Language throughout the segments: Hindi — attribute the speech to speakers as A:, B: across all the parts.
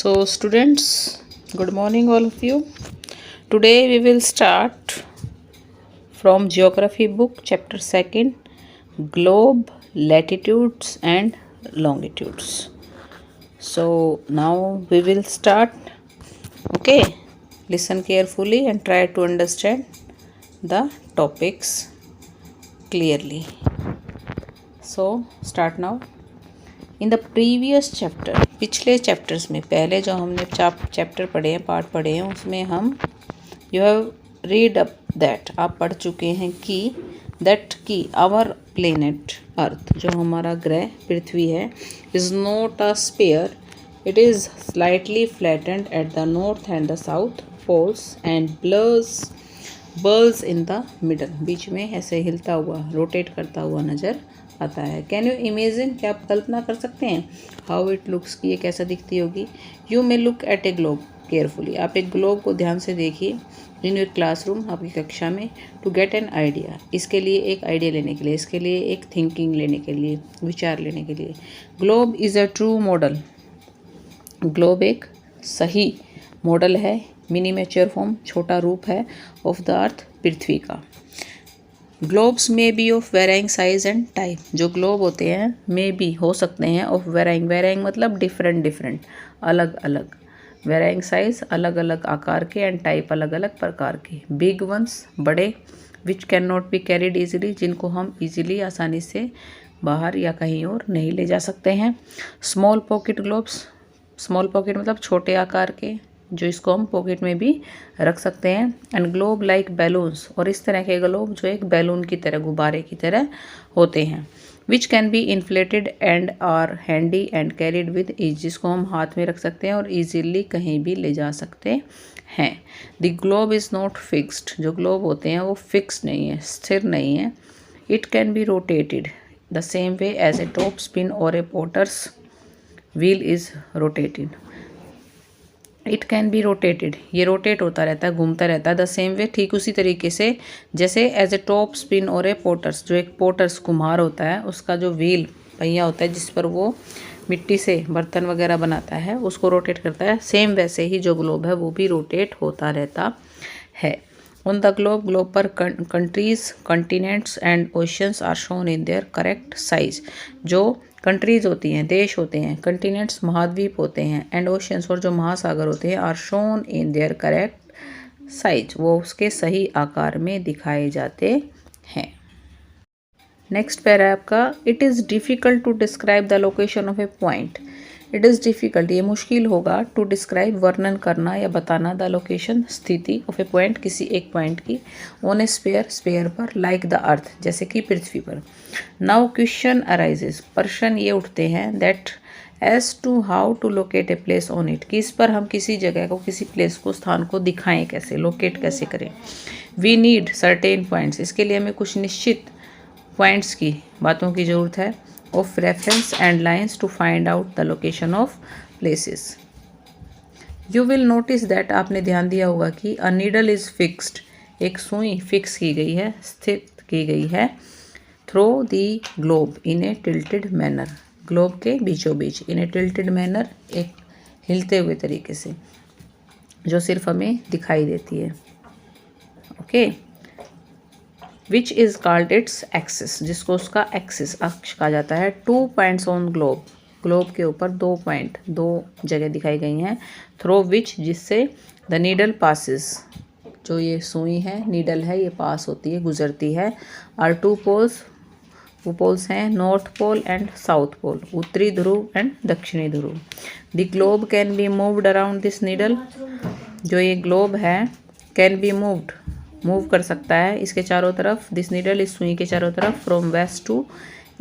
A: So students, good morning all of you. Today we will start from geography book chapter 2, globe, latitudes and longitudes. So now we will start. Okay, listen carefully and try to understand the topics clearly. So start now. In the previous chapter, पिछले चैप्टर्स में, पहले जो हमने चैप्टर पढ़े हैं, पार्ट पढ़े हैं, उसमें हम you have read up that, आप पढ़ चुके हैं कि दैट की आवर प्लेनेट अर्थ, जो हमारा ग्रह पृथ्वी है, is not a sphere, it is slightly flattened at the north and the south poles and bulges in the middle, बीच में ऐसे हिलता हुआ, रोटेट करता हुआ नज़र आता है. कैन यू इमेजिन, क्या आप कल्पना कर सकते हैं हाउ इट लुक्स, कि ये कैसा दिखती होगी. You may look at A globe carefully, आप एक ग्लोब को ध्यान से देखिए इन योर क्लासरूम, आपकी कक्षा में, टू गेट एन आइडिया, इसके लिए एक आइडिया लेने के लिए, इसके लिए एक थिंकिंग लेने के लिए, विचार लेने के लिए. Globe is a true model, globe एक सही मॉडल है, मिनीमेचर फॉर्म, छोटा रूप है, ऑफ द अर्थ, पृथ्वी का. ग्लोब्स में be of varying size and type, जो ग्लोब होते हैं मे बी हो सकते हैं ऑफ वेराइंग मतलब डिफरेंट, अलग अलग, वेराइंग साइज अलग अलग आकार के, एंड टाइप अलग अलग प्रकार के. बिग वंस बड़े, which can not be carried easily, जिनको हम ईजिली आसानी से बाहर या कहीं और नहीं ले जा सकते हैं. Small pocket globes, small pocket मतलब छोटे आकार के, जो इसको हम पॉकेट में भी रख सकते हैं. एंड ग्लोब लाइक बैलून्स, और इस तरह के ग्लोब जो एक बैलून की तरह, गुब्बारे की तरह होते हैं. Which can be inflated and are handy and carried with ease, जिसको हम हाथ में रख सकते हैं और ईजिली कहीं भी ले जा सकते हैं. The globe is not fixed, जो ग्लोब होते हैं वो फिक्स नहीं है, स्थिर नहीं है. It can be rotated the same way as a top spin और a potter's wheel is rotated. It can be rotated, ये रोटेट होता रहता है, घूमता रहता है. द सेम वे, ठीक उसी तरीके से जैसे एज ए टॉप स्पिन और ए पोटर्स, जो एक पोटर्स कुम्हार होता है, उसका जो व्हील पहिया होता है जिस पर वो मिट्टी से बर्तन वगैरह बनाता है, उसको रोटेट करता है, सेम वैसे ही जो ग्लोब है वो भी रोटेट होता रहता है. ऑन द ग्लोब, ग्लोब पर countries, continents and oceans are shown in their correct size, जो कंट्रीज़ होती हैं, देश होते हैं, कंटिनेंट्स महाद्वीप होते हैं, एंड ओशंस और जो महासागर होते हैं, are shown in their correct size, वो उसके सही आकार में दिखाए जाते हैं. नेक्स्ट पैरा आपका, it is difficult to describe the location of a point. It is difficult, ये मुश्किल होगा, टू डिस्क्राइब, वर्णन करना या बताना, द लोकेशन, स्थिति, ऑफ ए पॉइंट, किसी एक पॉइंट की, ऑन ए स्फीयर, स्फीयर पर, लाइक द अर्थ, जैसे कि पृथ्वी पर. नाउ क्वेश्चन अराइजेस, प्रश्न ये उठते हैं, that as to how to locate a place on it, कि इस पर हम किसी जगह को, किसी प्लेस को, स्थान को दिखाएं कैसे, लोकेट कैसे करें. वी नीड सर्टेन पॉइंट्स, इसके लिए हमें कुछ निश्चित पॉइंट्स की, बातों की ज़रूरत है, of reference and lines to find out the location of places. You will notice that, आपने ध्यान दिया होगा कि अ नीडल इज़ फिक्स्ड, एक सुई फिक्स की गई है, स्थित की गई है, through the globe in a tilted manner, globe के बीचों बीच, इन ए टिल्टेड मैनर, एक हिलते हुए तरीके से, जो सिर्फ हमें दिखाई देती है. Okay. Which is called its axis, जिसको उसका एक्सिस, अक्ष कहा जाता है. 2 पॉइंट्स ऑन ग्लोब, ग्लोब के ऊपर 2 पॉइंट, 2 जगह दिखाई गई हैं. थ्रो विच, जिससे, द नीडल पासिस, जो ये सुई है, नीडल है, ये पास होती है, गुजरती है. आर 2 पोल्स, वो पोल्स हैं, north pole and south pole, उत्तरी ध्रुव एंड दक्षिणी ध्रुव. The globe can be moved around this needle, जो ये ग्लोब है, कैन बी मूव्ड, मूव कर सकता है इसके चारों तरफ, दिस नीडल, इस सुई के चारों तरफ, फ्रॉम वेस्ट टू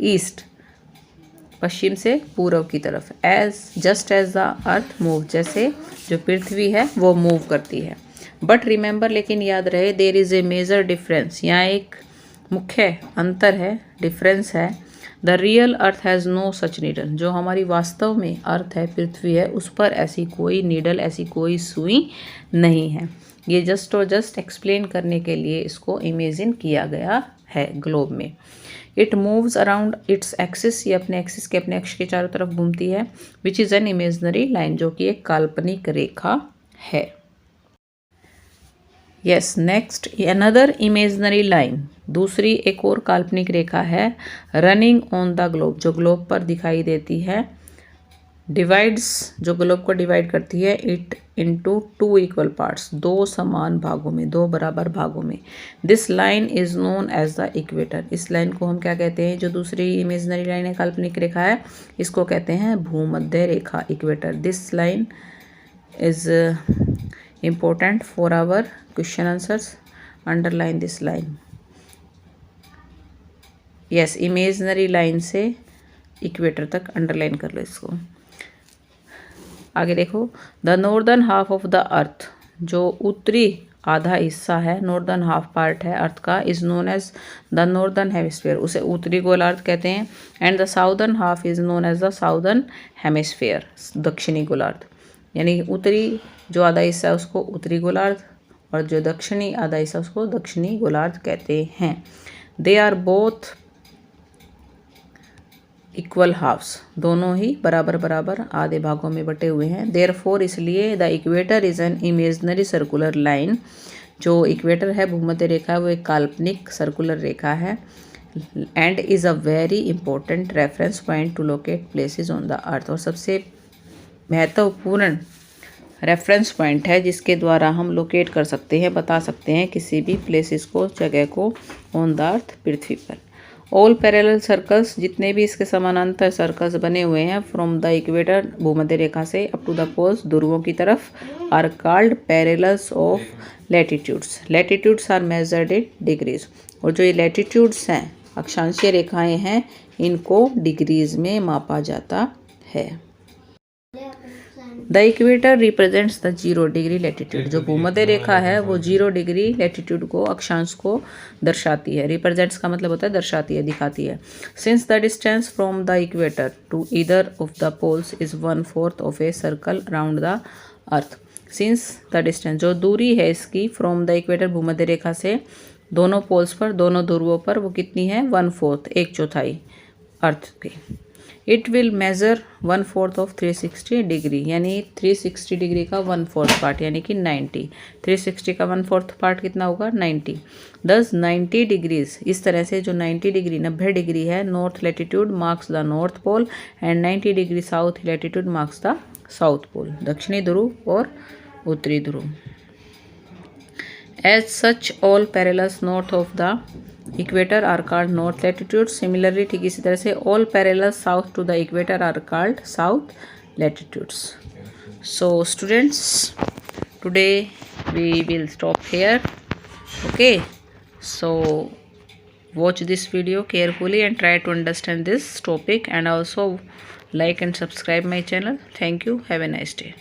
A: ईस्ट, पश्चिम से पूर्व की तरफ, as just as the earth move, जैसे जो पृथ्वी है वो मूव करती है. बट रिमेंबर, लेकिन याद रहे, there is a major difference, यहाँ एक मुख्य अंतर है, डिफरेंस है. The real earth has no such needle, जो हमारी वास्तव में अर्थ है, पृथ्वी है, उस पर ऐसी कोई नीडल, ऐसी कोई सुई नहीं है. ये जस्ट और जस्ट एक्सप्लेन करने के लिए इसको इमेजिन किया गया है ग्लोब में। It moves around its axis, ये अपने एक्सिस के अपने अक्ष के चारों तरफ घूमती है। Which is an imaginary line, जो कि एक काल्पनिक रेखा है। Yes, next another imaginary line, दूसरी एक और काल्पनिक रेखा है रनिंग ऑन द ग्लोब, जो ग्लोब पर दिखाई देती है। डिवाइड्स, जो ग्लोब को डिवाइड करती है, it into two equal parts, दो समान भागों में, दो बराबर भागों में। This line is known as the equator, इस लाइन को हम क्या कहते हैं, जो दूसरी इमेजनरी लाइन है काल्पनिक रेखा है, इसको कहते हैं भूमध्य रेखा, equator. This line is important for our question answers, underline this line। yes, imaginary line से इक्वेटर तक अंडरलाइन कर लो इसको। आगे देखो, the northern half of the earth, जो उत्तरी आधा हिस्सा है, नॉर्दर्न हाफ पार्ट है अर्थ का, is known as the northern hemisphere, उसे उत्तरी गोलार्ध कहते हैं। And the southern half is known as the southern hemisphere, दक्षिणी गोलार्ध। यानी उत्तरी जो आधा हिस्सा है उसको उत्तरी गोलार्ध, और जो दक्षिणी आधा हिस्सा उसको दक्षिणी गोलार्ध कहते हैं। They are both equal halves, दोनों ही बराबर बराबर आधे भागों में बटे हुए हैं। देयरफॉर, इसलिए the equator is an imaginary circular line, जो इक्वेटर है भूमध्य रेखा है, वो एक काल्पनिक सर्कुलर रेखा है। And is a very important reference point two locate places on the earth, और सबसे महत्वपूर्ण रेफरेंस पॉइंट है जिसके द्वारा हम लोकेट कर सकते हैं, बता सकते हैं किसी भी प्लेसेस को, जगह को ऑन द अर्थ, पृथ्वी पर। ऑल पैरेलल सर्कल्स, जितने भी इसके समानांतर सर्कल्स बने हुए हैं फ्रॉम द इक्वेटर भूमध्य रेखा से अप टू द पोल्स, ध्रुवों की तरफ, are called parallels of latitudes. Latitudes are measured in degrees, और जो ये लैटिट्यूड्स हैं, अक्षांशीय रेखाएं हैं, इनको डिग्रीज में मापा जाता है। The equator represents the 0 degree latitude, जो भूमध्य रेखा है वो 0 डिग्री लैटिट्यूड को, अक्षांश को दर्शाती है। रिप्रेजेंट्स का मतलब होता है दर्शाती है, दिखाती है। Since the distance from the equator to either of the poles is 1/4 of a circle around the earth. Since the distance, जो दूरी है इसकी फ्रॉम द इक्वेटर भूमध्य रेखा से दोनों पोल्स पर, दोनों ध्रुवों पर, वो कितनी है, 1/4, 1/4 अर्थ की। It will measure 1/4 of 360 degree, यानी 360 डिग्री का 1/4 पार्ट, यानी कि 90। 360 का 1/4 पार्ट कितना होगा, 90। 90 डिग्रीज, इस तरह से जो 90 डिग्री 90 डिग्री है, north latitude marks the north pole and 90 degree south latitude marks the south pole, दक्षिणी ध्रुव और उत्तरी ध्रुव। As such all parallels north of the equator are called north latitude. Similarly, ठीक इसी तरह से all parallels south to the equator are called south latitudes. So students, today we will stop here. Okay, so watch this video carefully and try to understand this topic, and also like and subscribe my channel. Thank you. Have a nice day.